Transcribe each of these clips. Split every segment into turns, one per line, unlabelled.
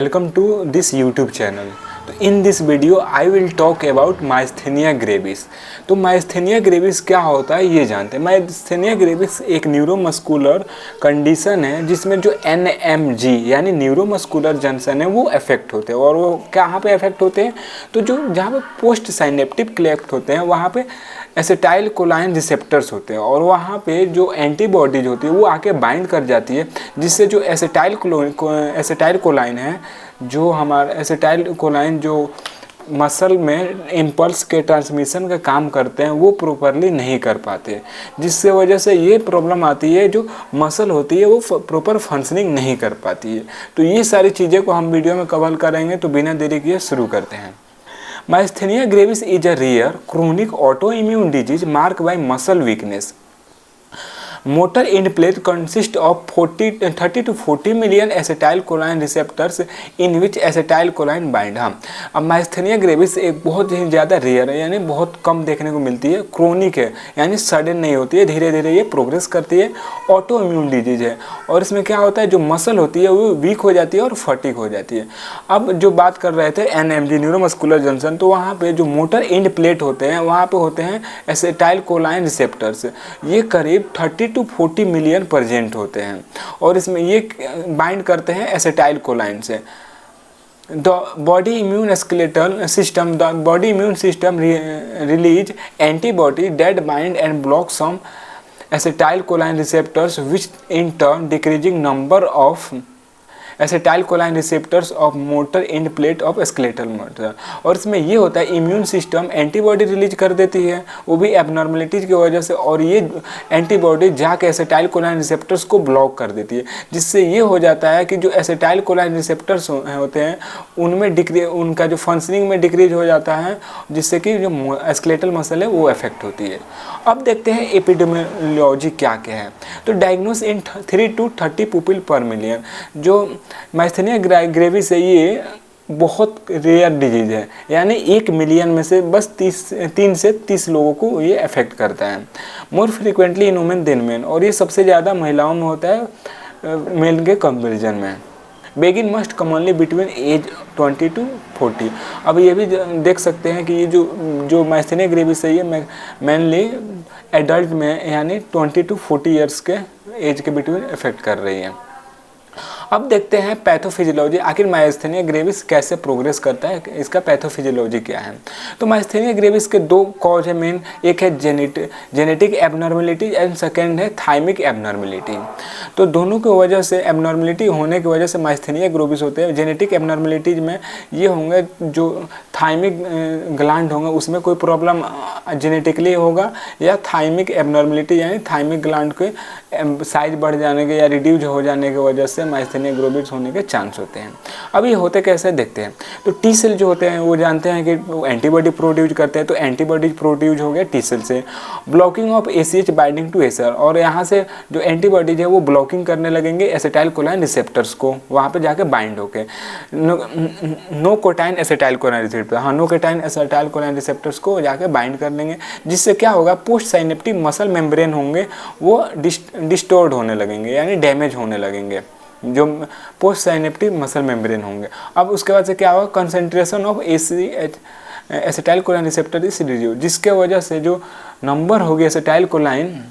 Welcome to this YouTube channel. तो in this video I will talk about myasthenia gravis. तो myasthenia gravis क्या होता है ये जानते हैं। माइस्थेनिया ग्रेविस एक न्यूरोमस्कुलर कंडीशन है जिसमें जो NMG यानी न्यूरोमस्कुलर जंक्शन है वो अफेक्ट होते हैं। और वो कहाँ पे अफेक्ट होते हैं? तो जो जहाँ पे पोस्ट साइनेप्टिक क्लेफ्ट होते हैं वहाँ पे एसिटाइल कोलाइन रिसेप्टर्स होते हैं और वहाँ पे जो एंटीबॉडीज होती है वो आके बाइंड कर जाती है, जिससे जो एसिटाइल कोलाइन है, जो हमारा एसिटाइल कोलाइन जो मसल में इम्पल्स के ट्रांसमिशन का काम करते हैं वो प्रॉपरली नहीं कर पाते, जिससे वजह से ये प्रॉब्लम आती है। जो मसल होती है वो प्रॉपर फंक्शनिंग नहीं कर पाती है। तो ये सारी चीज़ें को हम वीडियो में कवर करेंगे। तो बिना देरी किए शुरू करते हैं। Myasthenia gravis is a rare chronic autoimmune disease marked by muscle weakness. Motor end plate consists of 30 to 40 million acetylcholine receptors in which acetylcholine bind। हाँ, अब माइस्थेनिया ग्रेविस एक बहुत ही ज़्यादा रेयर है, यानी बहुत कम देखने को मिलती है। क्रोनिक है यानी सडन नहीं होती है, धीरे धीरे ये प्रोग्रेस करती है। ऑटो इम्यून डिजीज है और इसमें क्या होता है, जो मसल होती है वो वीक हो जाती है और फटीग हो जाती है। अब जो बात कर रहे थे NMG न्यूरोमस्कुलर जंक्शन, तो वहाँ पे जो मोटर एंड प्लेट होते हैं वहाँ पे होते हैं एसिटाइलकोलाइन रिसेप्टर्स। ये करीब 30 to 40 मिलियन प्रेजेंट होते हैं और इसमें ये बाइंड करते हैं एसिटाइलकोलाइन से। The body immune system release antibody that bind and block some acetylcholine receptors, which in turn decreasing number of acetylcholine receptors of motor end plate of skeletal muscle. और इसमें ये होता है इम्यून सिस्टम एंटीबॉडी रिलीज कर देती है, वो भी एबनॉर्मलिटीज़ की वजह से, और ये एंटीबॉडी जाके एसिटाइलकोलाइन रिसेप्टर्स को ब्लॉक कर देती है, जिससे ये हो जाता है कि जो एसिटाइलकोलाइन रिसेप्टर्स होते हैं उनमें उनका जो फंक्शनिंग में डिक्रीज हो जाता है, जिससे कि जो स्केलेटल मसल है वो अफेक्ट होती है। अब देखते हैं एपिडेमियोलॉजी क्या क्या है। तो डायग्नोस इन 3 to 30 पीपल पर मिलियन। जो माइस्थेनिया ग्रेविस है ये बहुत रेयर डिजीज़ है, यानी 1 मिलियन में से बस 3 से 30 लोगों को ये अफेक्ट करता है। More frequently in women than men, और ये सबसे ज़्यादा महिलाओं में होता है मेल के कंपेरिजन में। Begin must commonly between age 20 to 40। अब ये भी देख सकते हैं कि ये जो माइस्थेनिया ग्रेविस है ये मेनली एडल्ट में यानी 20 to 40 ईयर्स के एज के बिटवीन इफेक्ट कर रही है। अब देखते हैं पैथोफिजियोलॉजी, आखिर माइस्थेनिया ग्रेविस कैसे प्रोग्रेस करता है, इसका पैथोफिजियोलॉजी क्या है। तो माइस्थेनिया ग्रेविस के 2 कॉज है मेन, एक है जेनेटिक एबनॉर्मेलिटी एंड सेकेंड है थाइमिक एबनॉर्मेलिटी। तो दोनों की वजह से एबनॉर्मेलिटी होने की वजह से माइस्थेनिया ग्रेविस होते हैं। जेनेटिक एबनॉर्मेलिटीज में ये होंगे जो थाइमिक ग्लैंड होंगे उसमें कोई प्रॉब्लम जेनेटिकली होगा, या थाइमिक एबनॉर्मेलिटी यानी थाइमिक ग्लैंड के साइज बढ़ जाने के या रिड्यूज हो जाने की वजह से माइस्थेनिया ग्रेविस होने के चांस होते हैं। अब ये होते कैसे देखते हैं। तो टी सेल जो होते हैं वो जानते हैं कि वो एंटीबॉडी प्रोड्यूस करते हैं, तो एंटीबॉडीज प्रोड्यूस हो गया टी सेल से। Blocking of ACH binding to एसर, और यहाँ से जो एंटीबॉडीज है वो ब्लॉकिंग करने लगेंगे एसिटाइलकोलाइन रिसेप्टर्स को, वहाँ पे जाके बाइंड होके नोकोटाइन एसिटाइलकोलाइन रिसेप्टर, हाँ नोकोटाइन एसिटाइलकोलाइन रिसेप्टर्स को जाके बाइंड कर लेंगे, जिससे क्या होगा, पोस्ट साइनेप्टिक मसल मेम्ब्रेन होंगे वो डिस्टोर्ड होने लगेंगे यानी डैमेज होने लगेंगे, जो पोस्ट साइनेप्टिक मसल मेम्ब्रेन होंगे। अब उसके बाद से क्या होगा, concentration of ACH acetylcholine receptor is reduce, जिसके वजह से जो नंबर होगी एसिटाइलकोलाइन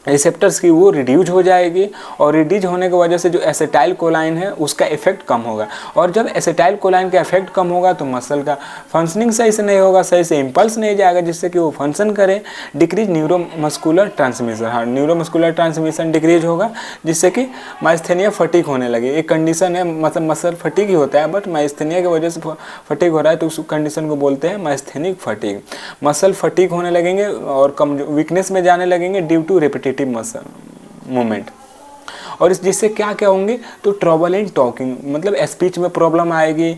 रिसेप्टर्स की वो रिड्यूज हो जाएगी, और रिड्यूज होने की वजह से जो एसिटाइलकोलाइन है उसका इफेक्ट कम होगा, और जब एसिटाइलकोलाइन का इफेक्ट कम होगा तो मसल का फंक्शनिंग सही से नहीं होगा, सही से इम्पल्स नहीं जाएगा जिससे कि वो फंक्शन करे। डिक्रीज न्यूरोमस्कुलर ट्रांसमिशन, हाँ न्यूरोमस्कुलर ट्रांसमिशन डिक्रीज होगा, जिससे कि माइस्थेनिया फटीग होने लगे। एक कंडीशन है, मतलब मसल फटीग ही होता है बट माइस्थेनिया की वजह से फटीग हो रहा है, तो उस कंडीशन को बोलते हैं माइस्थेनिक फटीग। मसल फटीग होने लगेंगे और कम वीकनेस में जाने लगेंगे due to repetitive muscle movement. और इस जिससे क्या क्या होंगे, तो ट्रबल इन टॉकिंग, मतलब स्पीच में प्रॉब्लम आएगी,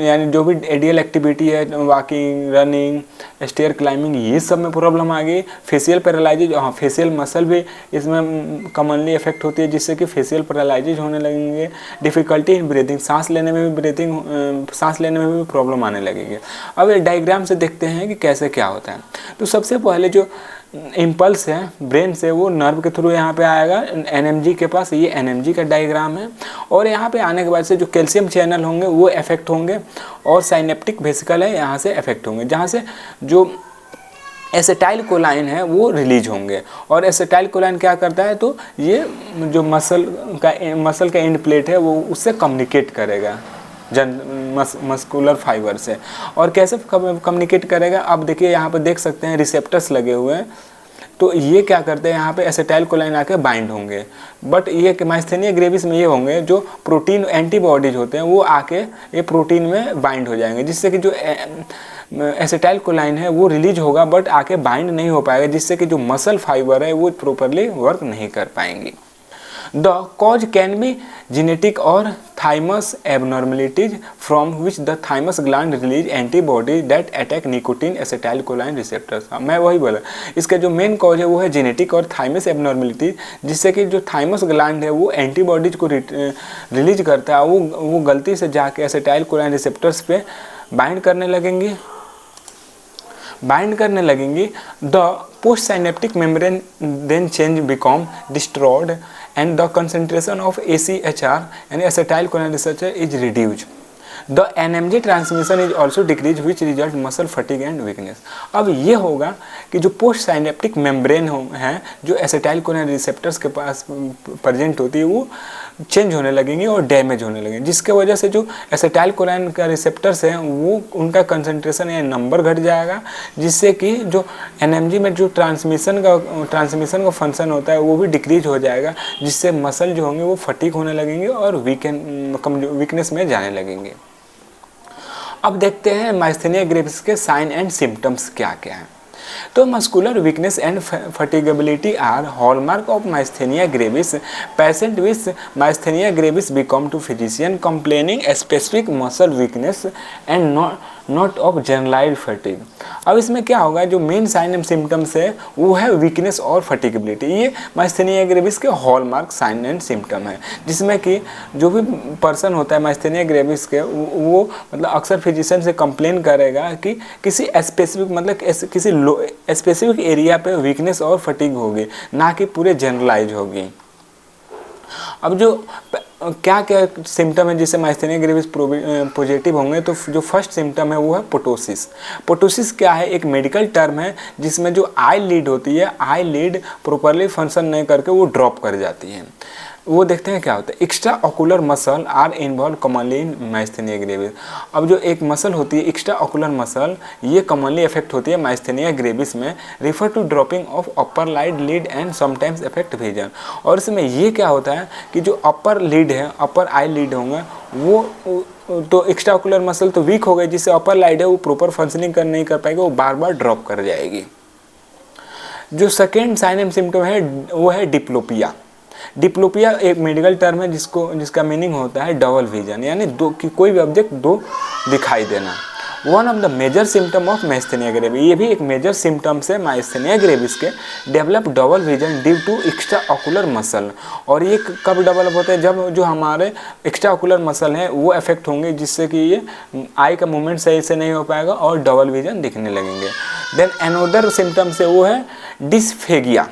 यानी जो भी एडियल एक्टिविटी है, वॉकिंग, रनिंग, स्टेयर क्लाइंबिंग, ये सब में प्रॉब्लम आ गई। फेशियल पैरालाइजिस, हाँ फेशियल मसल भी इसमें कॉमनली इफेक्ट होती है, जिससे कि फेशियल पैरालाइजिस होने लगेंगे। डिफिकल्टी इन ब्रीथिंग, सांस लेने में भी प्रॉब्लम आने लगेगी। अब डायग्राम से देखते हैं कि कैसे क्या होता है। तो सबसे पहले जो इम्पल्स है ब्रेन से वो नर्व के थ्रू यहाँ पे आएगा एनएमजी के पास, ये एनएमजी का डायग्राम है। और यहाँ पे आने के बाद से जो कैल्शियम चैनल होंगे वो इफेक्ट होंगे और साइनेप्टिक वेसिकल है यहाँ से इफेक्ट होंगे, जहाँ से जो एसिटाइल कोलाइन है वो रिलीज होंगे। और एसिटाइल कोलाइन क्या करता है, तो ये जो मसल का एंड प्लेट है वो उससे कम्युनिकेट करेगा मस्कुलर फाइबर से। और कैसे कम्युनिकेट करेगा, अब देखिए यहाँ पर देख सकते हैं रिसेप्टर्स लगे हुए हैं, तो ये क्या करते हैं यहाँ पे एसिटाइल कोलाइन आके बाइंड होंगे। बट ये माइस्थेनिया ग्रेविस में ये होंगे जो प्रोटीन एंटीबॉडीज होते हैं वो आके ये प्रोटीन में बाइंड हो जाएंगे, जिससे कि जो एसिटाइल कोलाइन है वो रिलीज होगा बट आके बाइंड नहीं हो पाएगा, जिससे कि जो मसल फाइबर है वो प्रॉपरली वर्क नहीं कर पाएंगी। The cause can be genetic और thymus abnormalities from which the thymus gland release antibody that attack nicotine acetylcholine receptors. मैं वही बोला, इसका जो मेन कॉज है वो है जेनेटिक और थाइमस एबनॉर्मेलिटीज, जिससे कि जो थाइमस ग्लैंड है वो एंटीबॉडीज को रिलीज करता है, वो गलती से जाके एसिटाइल कोलाइन रिसेप्टर्स पे बाइंड करने लगेंगी। The post synaptic membrane then change become destroyed and the concentration of AChR and acetylcholine receptor is reduced. The NMG transmission is also decreased which result muscle fatigue and weakness. अब ये होगा कि जो post synaptic membrane हैं जो acetylcholine receptors के पास present होती है वो चेंज होने लगेंगी और डैमेज होने लगेंगे, जिसके वजह से जो एसिटाइलकोलाइन का रिसेप्टर्स हैं वो उनका कंसंट्रेशन या नंबर घट जाएगा, जिससे कि जो एनएमजी में जो ट्रांसमिशन का फंक्शन होता है वो भी डिक्रीज हो जाएगा, जिससे मसल जो होंगे वो फटीक होने लगेंगे और वीकनेस में जाने लगेंगे। अब देखते हैं माइस्थेनिया ग्रेविस के साइन एंड सिम्टम्स क्या क्या हैं। तो muscular weakness and fatigability are hallmark of myasthenia gravis. Patient with myasthenia gravis become to physician complaining specific muscle weakness and not of generalised fatigue. अब इसमें क्या होगा, जो मेन साइन एंड सिम्टम्स है वो है वीकनेस और फटीगेबिलिटी। ये माइस्थेनिया ग्रेविस के हॉलमार्क साइन एंड सिम्टम है, जिसमें कि जो भी पर्सन होता है माइस्थेनिया ग्रेविस के वो मतलब अक्सर फिजिशियन से कंप्लेन करेगा कि किसी स्पेसिफिक मतलब किसी स्पेसिफिक एरिया पे वीकनेस और फटीग होगी, ना कि पूरे जनरलाइज होगी। अब जो क्या क्या सिम्टम है जिससे माइस्थेनिया ग्रेविस पॉजिटिव होंगे, तो जो फर्स्ट सिम्टम है वो है पोटोसिस। पोटोसिस क्या है, एक मेडिकल टर्म है जिसमें जो आई लीड होती है, आई लीड प्रॉपरली फंक्शन नहीं करके वो ड्रॉप कर जाती है। वो देखते हैं क्या होता है। Extra ocular muscle are involve commonly in myasthenia gravis. अब जो एक मसल होती है एक्स्ट्रा ऑकुलर मसल, ये कॉमनली इफेक्ट होती है माइस्थेनिया ग्रेविस में। Refer to dropping of upper lid lid and sometimes effect vision. और इसमें ये क्या होता है कि जो अपर लीड है, अपर आई लीड होंगे वो तो एक्स्ट्रा ऑकुलर मसल तो वीक हो गए, जिससे अपर लाइड है वो प्रॉपर फंक्शनिंग कर नहीं कर पाएगी, वो बार बार ड्रॉप कर जाएगी। जो सेकेंड साइन एंड सिम्टम है वो है डिप्लोपिया। डिप्लोपिया एक मेडिकल टर्म है जिसका मीनिंग होता है डबल विजन, यानी दो कि कोई भी ऑब्जेक्ट दो दिखाई देना। One of the major symptom of myasthenia gravis, ये भी एक मेजर सिम्टम्स है माइस्थेनिया ग्रेविस के। Develop double vision due to extra ocular muscle. और ये कब डेवलप होता है, जब जो हमारे एक्स्ट्रा ऑकुलर मसल हैं वो अफेक्ट होंगे, जिससे कि ये आई का मूवमेंट सही से नहीं हो पाएगा और डबल विजन दिखने लगेंगे। देन अनदर सिम्टम्स है वो है dysphagia.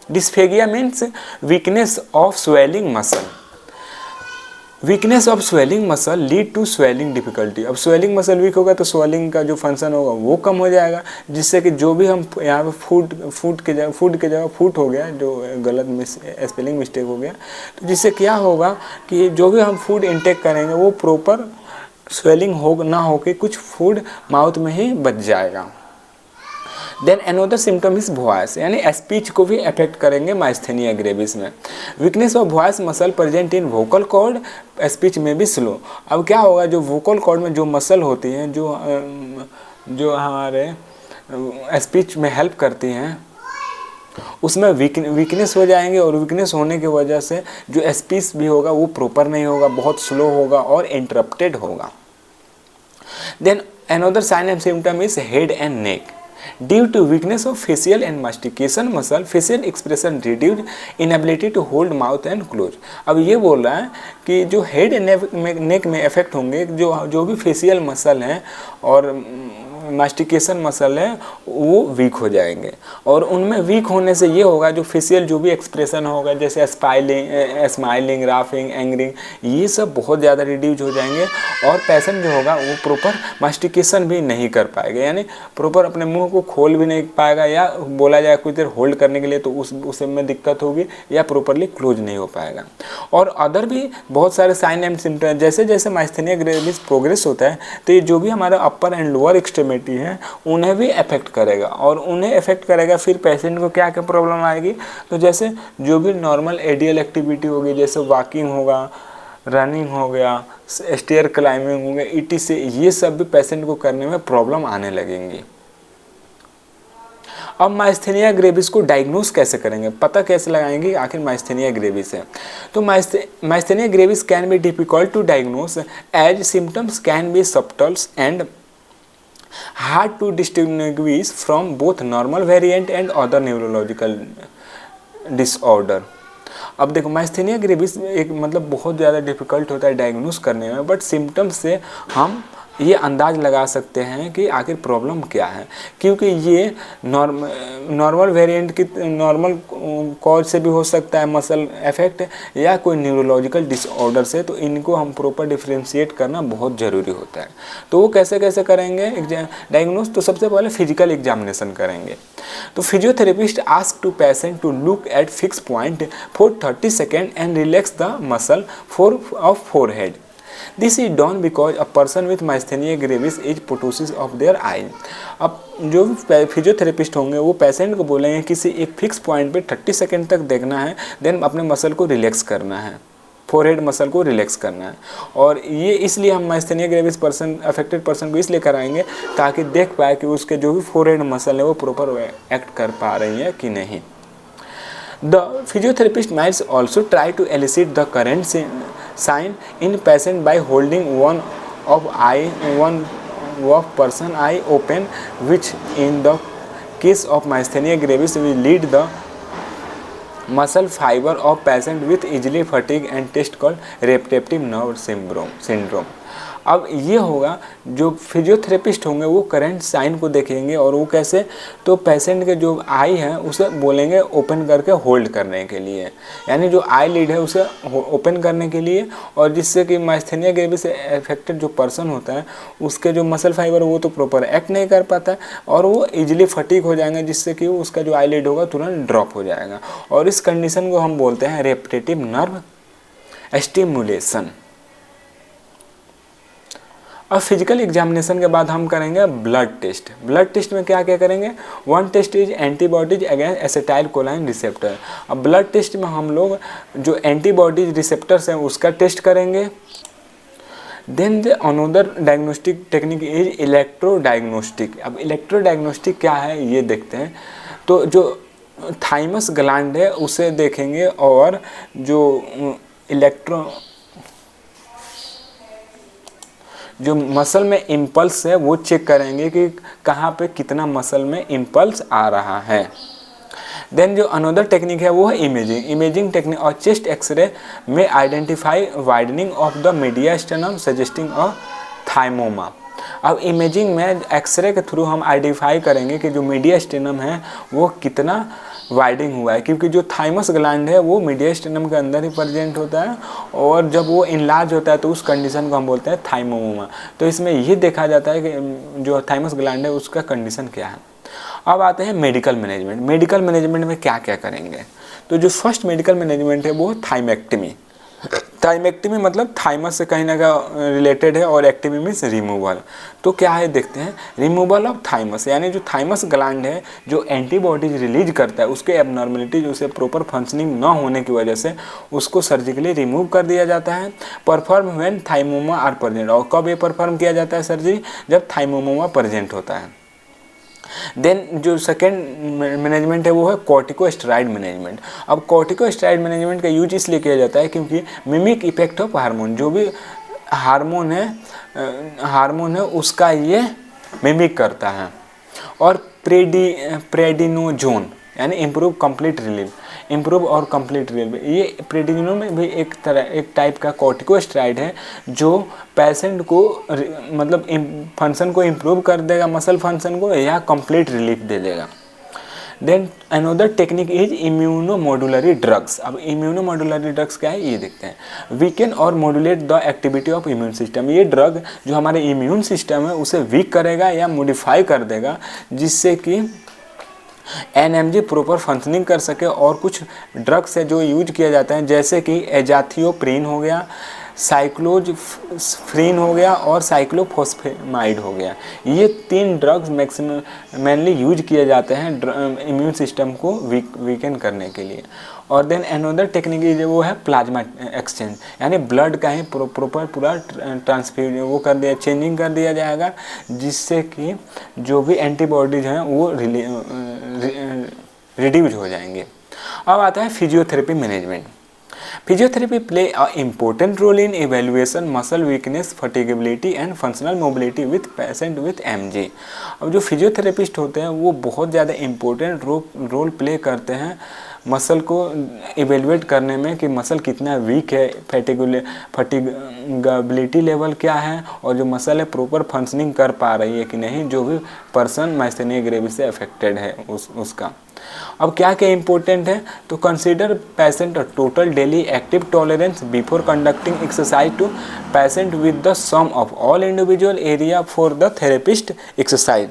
Dysphagia means weakness of swelling muscle. Weakness of swelling muscle lead to swelling difficulty. अब स्वेलिंग मसल वीक होगा तो स्वेलिंग का जो फंक्शन होगा वो कम हो जाएगा, जिससे कि जो भी हम यहाँ पे फूड के जगह फूट हो गया, जो गलत स्पेलिंग मिस्टेक हो गया, तो जिससे क्या होगा कि जो भी हम फूड इंटेक करेंगे वो प्रॉपर स्वेलिंग हो ना हो के कुछ फूड माउथ में ही बच जाएगा। Then another symptom is voice, यानी स्पीच को भी अफेक्ट करेंगे माइस्थेनिया ग्रेविस में। Weakness of voice muscle present in vocal cord, speech में भी स्लो। अब क्या होगा, जो वोकल कॉर्ड में जो मसल होती हैं जो हमारे स्पीच में हेल्प करती हैं उसमें वीकनेस हो जाएंगे, और वीकनेस होने की वजह से जो स्पीच भी होगा वो प्रॉपर नहीं होगा, बहुत स्लो होगा और इंटरप्टेड होगा। Then another sign and symptom is head and neck. Due to weakness of facial and mastication muscle, facial expression reduced, inability to hold mouth and close। अब ये बोल रहा है कि जो हेड नेक में इफेक्ट होंगे, जो भी फेशियल मसल हैं और मास्टिकेशन मसल है वो वीक हो जाएंगे, और उनमें वीक होने से ये होगा जो फेशियल जो भी एक्सप्रेशन होगा जैसे स्माइलिंग, लाफिंग, एंग्रिंग, ये सब बहुत ज़्यादा रिड्यूज हो जाएंगे, और पेशेंट जो होगा वो प्रॉपर मास्टिकेशन भी नहीं कर पाएगा, यानी प्रॉपर अपने मुंह को खोल भी नहीं पाएगा, या बोला जाए कुछ देर होल्ड करने के लिए तो उसमें दिक्कत होगी, या प्रॉपरली क्लोज नहीं हो पाएगा। और अदर भी बहुत सारे साइन एंड सिम्टम, जैसे जैसे माइस्थेनिया ग्रेविस प्रोग्रेस होता है तो ये जो भी हमारा अपर एंड लोअर एक्सट्रीमिटी है उन्हें भी अफेक्ट करेगा, और उन्हें अफेक्ट करेगा फिर पेशेंट को क्या क्या प्रॉब्लम आएगी, तो जैसे जो भी नॉर्मल एडियल एक्टिविटी होगी, जैसे वॉकिंग होगा, रनिंग हो गया, स्टेयर क्लाइंबिंग हो गया, ईटी से, ये सब भी पेशेंट को करने में प्रॉब्लम आने लगेंगी। अब माइस्थेनिया ग्रेविस को डायग्नोस कैसे करेंगे, पता कैसे लगाएंगे आखिर माइस्थेनिया ग्रेविस है। तो myasthenia gravis can be difficult to diagnose as symptoms can be subtles and hard to distinguish from both normal variant and other neurological disorder. अब देखो माइस्थेनिया ग्रेविस एक मतलब बहुत ज़्यादा डिफिकल्ट होता है डायग्नोस करने में, बट सिम्टम्स से हम ये अंदाज़ लगा सकते हैं कि आखिर प्रॉब्लम क्या है, क्योंकि ये नॉर्मल वेरिएंट की नॉर्मल कॉज से भी हो सकता है मसल इफेक्ट, या कोई न्यूरोलॉजिकल डिसऑर्डर से, तो इनको हम प्रॉपर डिफ्रेंशिएट करना बहुत ज़रूरी होता है। तो वो कैसे कैसे करेंगे डायग्नोस, तो सबसे पहले फिजिकल एग्जामिनेशन करेंगे। तो physiotherapist ask to patient to look at fix point for 30 second and relax the muscle of forehead. This is done because a person with myasthenia gravis is ptosis of their eye. अब जो physiotherapist होंगे वो patient को बोलेंगे किसी एक fix point पे 30 second तक देखना है, देन अपने मसल को रिलैक्स करना है, फोरहेड मसल को रिलैक्स करना है। और ये इसलिए हम माइस्थेनिया ग्रेविस अफेक्टेड पर्सन को इसलिए कराएंगे ताकि देख पाए कि उसके जो भी फोरहेड मसल है वो प्रॉपर एक्ट कर पा रही है कि नहीं। The physiotherapist might also try to elicit the current sign in patient by holding one person eye open, which in the case of myasthenia gravis will lead the muscle fiber of patient with easily fatigue and test called repetitive nerve syndrome। अब ये होगा जो physiotherapist होंगे वो current sign को देखेंगे, और वो कैसे, तो पेशेंट के जो आई है उसे बोलेंगे ओपन करके होल्ड करने के लिए, यानी जो आई लीड है उसे ओपन करने के लिए, और जिससे कि माइस्थेनिया ग्रेविस से अफेक्टेड जो पर्सन होता है उसके जो मसल फाइबर वो तो प्रॉपर एक्ट नहीं कर पाता है, और वो इजीली फटीग हो जाएंगे, जिससे कि उसका जो आई लीड होगा तुरंत ड्रॉप हो जाएगा, और इस कंडीशन को हम बोलते हैं रेपिटेटिव नर्व स्टिमुलेशन। अब फिजिकल एग्जामिनेशन के बाद हम करेंगे ब्लड टेस्ट। ब्लड टेस्ट में क्या क्या करेंगे, one test is antibodies against acetylcholine receptor. अब ब्लड टेस्ट में हम लोग जो एंटीबॉडीज रिसेप्टर्स हैं उसका टेस्ट करेंगे। Then the another diagnostic technique is electrodiagnostic. अब इलेक्ट्रो डायग्नोस्टिक क्या है ये देखते हैं। तो जो थाइमस ग्लैंड है उसे देखेंगे, और जो मसल में इम्पल्स है वो चेक करेंगे कि कहाँ पे कितना मसल में इम्पल्स आ रहा है। देन जो अनदर टेक्निक है वो है इमेजिंग टेक्निक, और चेस्ट एक्सरे में identify widening of the mediastinum suggesting a thymoma. अब इमेजिंग में एक्सरे के थ्रू हम आइडेंटिफाई करेंगे कि जो मीडियास्टेनम है वो कितना वाइडिंग हुआ है, क्योंकि जो थाइमस ग्लैंड है वो मीडियास्टेनम के अंदर ही प्रेजेंट होता है, और जब वो इनलार्ज होता है तो उस कंडीशन को हम बोलते हैं थाइमोमा। तो इसमें ये देखा जाता है कि जो थाइमस ग्लैंड है उसका कंडीशन क्या है। अब आते हैं मेडिकल मैनेजमेंट। मेडिकल मैनेजमेंट में क्या क्या करेंगे, तो जो फर्स्ट मेडिकल मैनेजमेंट है वो थाइमेक्टमी। थाइमेक्टमी मतलब थाइमस से कहीं ना कहीं रिलेटेड है, और एक्टिमी मीन्स रिमूवल। तो क्या है देखते हैं, रिमूवल ऑफ थाइमस, यानी जो थाइमस ग्लैंड है जो एंटीबॉडीज रिलीज करता है उसके एबनॉर्मलिटीज, उसे प्रॉपर फंक्शनिंग ना होने की वजह से उसको सर्जिकली रिमूव कर दिया जाता है। Perform when thymoma are present, और कब ये परफॉर्म किया जाता है सर्जरी, जब थाइमोमा प्रेजेंट होता है। देन जो सेकेंड मैनेजमेंट है वो है कॉर्टिकोस्टेरॉइड मैनेजमेंट। अब कॉर्टिकोस्टेरॉइड मैनेजमेंट का यूज इसलिए किया जाता है क्योंकि मिमिक इफेक्ट ऑफ हार्मोन, जो भी हार्मोन है उसका ये मिमिक करता है। और प्रेडिनोजोन यानी इम्प्रूव कंप्लीट रिलीफ, इम्प्रूव और कंप्लीट रिलीफ। ये प्रेडिनिजोन में भी एक टाइप का कॉर्टिकोस्टेरॉइड है जो पेशेंट को मतलब फंक्शन को इम्प्रूव कर देगा, मसल फंक्शन को, या कंप्लीट रिलीफ दे देगा। Then another technique is immunomodulatory drugs. अब इम्यूनोमोडुलरी ड्रग्स क्या है ये देखते हैं। वीकन और modulate the activity of immune system. ये ड्रग जो हमारे इम्यून सिस्टम है उसे वीक करेगा या मॉडिफाई कर देगा, जिससे कि एनएमजी प्रॉपर फंक्शनिंग कर सके। और कुछ ड्रग्स है जो यूज किया जाता है, जैसे कि एजाथियोप्रिन हो गया, साइक्लोफ्रीन हो गया और साइक्लोफॉस्फेमाइड हो गया। ये 3 ड्रग्स मैक्सिमम मेनली यूज किए जाते हैं इम्यून सिस्टम को वीकन करने के लिए। और देन अनदर टेक्निक जो वो है प्लाज्मा एक्सचेंज, यानी ब्लड का ही प्रॉपर पूरा ट्रांसफ्यूजन वो कर दिया, चेंजिंग कर दिया जाएगा, जिससे कि जो भी एंटीबॉडीज हैं वो रिड्यूज हो जाएंगे। अब आता है physiotherapy management. Physiotherapy play a important role in evaluation muscle weakness, fatigability and functional mobility with patient with MG. अब जो फिजियोथेरेपिस्ट होते हैं वो बहुत ज़्यादा इम्पोर्टेंट रोल प्ले करते हैं मसल को इवेल्युएट करने में कि मसल कितना वीक है, फटीगेबिलिटी लेवल क्या है, और जो मसल है प्रॉपर फंक्शनिंग कर पा रही है कि नहीं, जो भी पर्सन माइस्थेनिया ग्रेविस से अफेक्टेड है उसका। अब क्या क्या इंपॉर्टेंट है, तो consider patient total daily active tolerance before conducting exercise to patient with the sum of all individual area for the therapist exercise.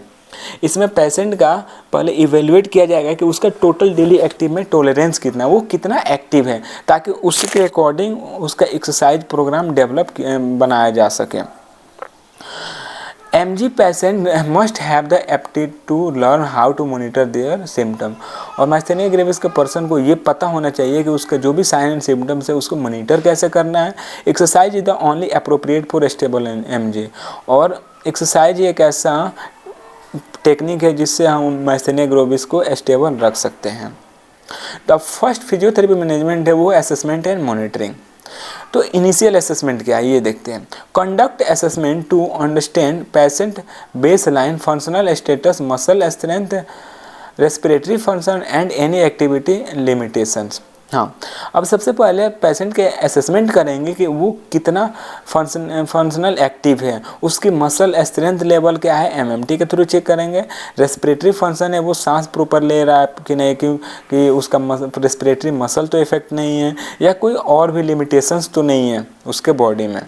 इसमें पेशेंट का पहले इवेल्युएट किया जाएगा कि उसका टोटल डेली एक्टिव में टॉलरेंस कितना है, वो कितना एक्टिव है, ताकि उसके अकॉर्डिंग उसका एक्सरसाइज प्रोग्राम डेवलप बनाया जा सके। MG patient must have the aptitude to learn how to monitor their symptom. और माइस्थेनिया ग्रेविस के पर्सन को ये पता होना चाहिए कि उसका जो भी साइन एंड सिम्टम्स है उसको मॉनिटर कैसे करना है। Exercise is the only appropriate for stable MG। और एक्सरसाइज एक ऐसा टेक्निक है जिससे हम माइस्थेनिया ग्रेविस को स्टेबल रख सकते हैं। द फर्स्ट फिजियोथेरेपी मैनेजमेंट है वो असेसमेंट एंड मॉनिटरिंग। तो इनिशियल असेसमेंट क्या है ये देखते हैं। Conduct assessment to understand patient baseline functional status, muscle strength, respiratory function and any activity limitations. हाँ, अब सबसे पहले पेशेंट के असेसमेंट करेंगे कि वो कितना फंक्शनल एक्टिव है, उसकी मसल स्ट्रेंथ लेवल क्या है, MMT के थ्रू चेक करेंगे। रेस्पिरेटरी फंक्शन है वो सांस प्रॉपर ले रहा है कि नहीं, कि उसका रेस्पिरेटरी मसल तो इफेक्ट नहीं है, या कोई और भी लिमिटेशंस तो नहीं है उसके बॉडी में।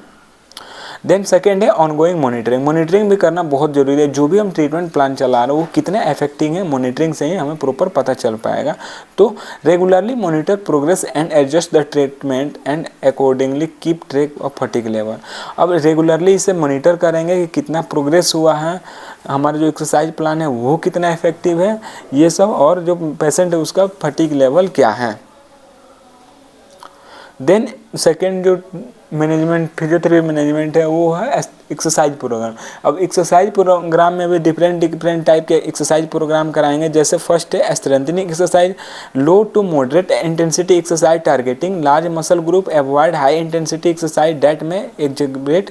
देन सेकेंड है ऑनगोइंग मॉनिटरिंग। मॉनिटरिंग भी करना बहुत जरूरी है। जो भी हम ट्रीटमेंट प्लान चला रहे हैं वो कितने इफेक्टिव है, मॉनिटरिंग से ही हमें प्रॉपर पता चल पाएगा। तो regularly monitor progress and adjust the treatment and accordingly keep track of fatigue level. अब रेगुलरली इसे मॉनिटर करेंगे कि कितना प्रोग्रेस हुआ है, हमारा जो एक्सरसाइज प्लान है वो कितना इफेक्टिव है, ये सब, और जो पेशेंट है उसका फटीग लेवल क्या है। देन सेकेंड जो मैनेजमेंट फिजियोथेरेपी मैनेजमेंट है वो है एक्सरसाइज प्रोग्राम। अब एक्सरसाइज प्रोग्राम में भी डिफरेंट टाइप के एक्सरसाइज प्रोग्राम कराएंगे। जैसे फर्स्ट है strengthening exercise, low to moderate intensity exercise targeting large muscle group, avoid high intensity exercise that में एग्जैगरेट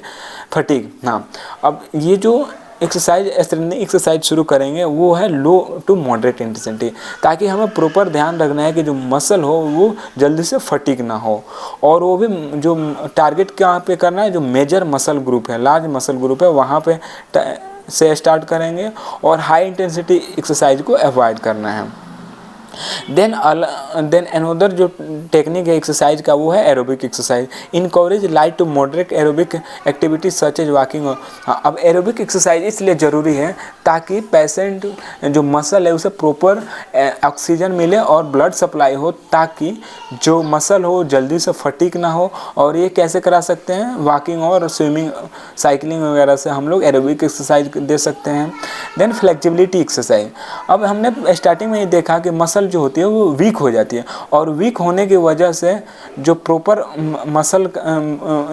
फटीग। हाँ, अब ये जो स्ट्रेंथनिंग एक्सरसाइज शुरू करेंगे वो है लो टू मॉडरेट इंटेंसिटी, ताकि हमें प्रॉपर ध्यान रखना है कि जो मसल हो वो जल्दी से फटीग ना हो। और वो भी जो टारगेट कहाँ पे करना है, जो मेजर मसल ग्रुप है, लार्ज मसल ग्रुप है, वहाँ पे से स्टार्ट करेंगे, और हाई इंटेंसिटी एक्सरसाइज को अवॉइड करना है। देन अनदर जो टेक्निक है एक्सरसाइज का वो है aerobic exercise. Encourage light to moderate aerobic activities such as walking. हाँ, अब एरोबिक एक्सरसाइज इसलिए ज़रूरी है ताकि पेशेंट जो मसल है उसे प्रॉपर ऑक्सीजन मिले और ब्लड सप्लाई हो, ताकि जो मसल हो जल्दी से फटीग ना हो। और ये कैसे करा सकते हैं, वॉकिंग और स्विमिंग, साइकिलिंग वगैरह से हम लोग एरोबिक एक्सरसाइज दे सकते हैं। Then flexibility exercise. अब हमने स्टार्टिंग में ही देखा कि मसल जो होती है वो वीक हो जाती है, और वीक होने की वजह से जो प्रॉपर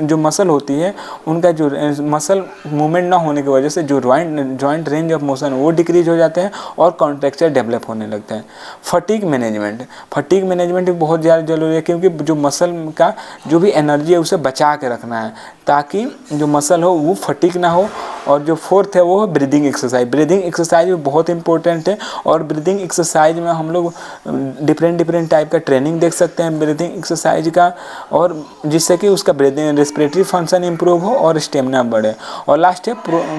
जो मसल होती है उनका जो मसल मूवमेंट ना होने की वजह से जो जॉइंट रेंज ऑफ मोशन वो डिक्रीज हो जाते हैं और कॉन्ट्रैक्चर डेवलप होने लगते हैं। फटीग मैनेजमेंट भी बहुत ज़्यादा जरूरी है, क्योंकि जो मसल का जो भी एनर्जी है उसे बचा के रखना है, ताकि जो मसल हो वो फटीग ना हो। और जो फोर्थ है वो है ब्रीदिंग एक्सरसाइज। ब्रीदिंग एक्सरसाइज भी बहुत इंपॉर्टेंट है, और ब्रीदिंग एक्सरसाइज में हम लोग डिफरेंट टाइप का ट्रेनिंग देख सकते हैं ब्रीथिंग एक्सरसाइज का, और जिससे कि उसका ब्रीदिंग रेस्पिरेटरी फंक्शन इंप्रूव हो और स्टेमिना बढ़े। और लास्ट है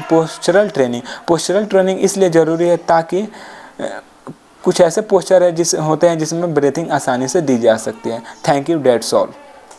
पोस्चरल ट्रेनिंग। पोस्चरल ट्रेनिंग इसलिए ज़रूरी है ताकि कुछ ऐसे पोस्चर है होते हैं जिसमें ब्रीथिंग आसानी से दी जा सकती है। Thank you, that's all.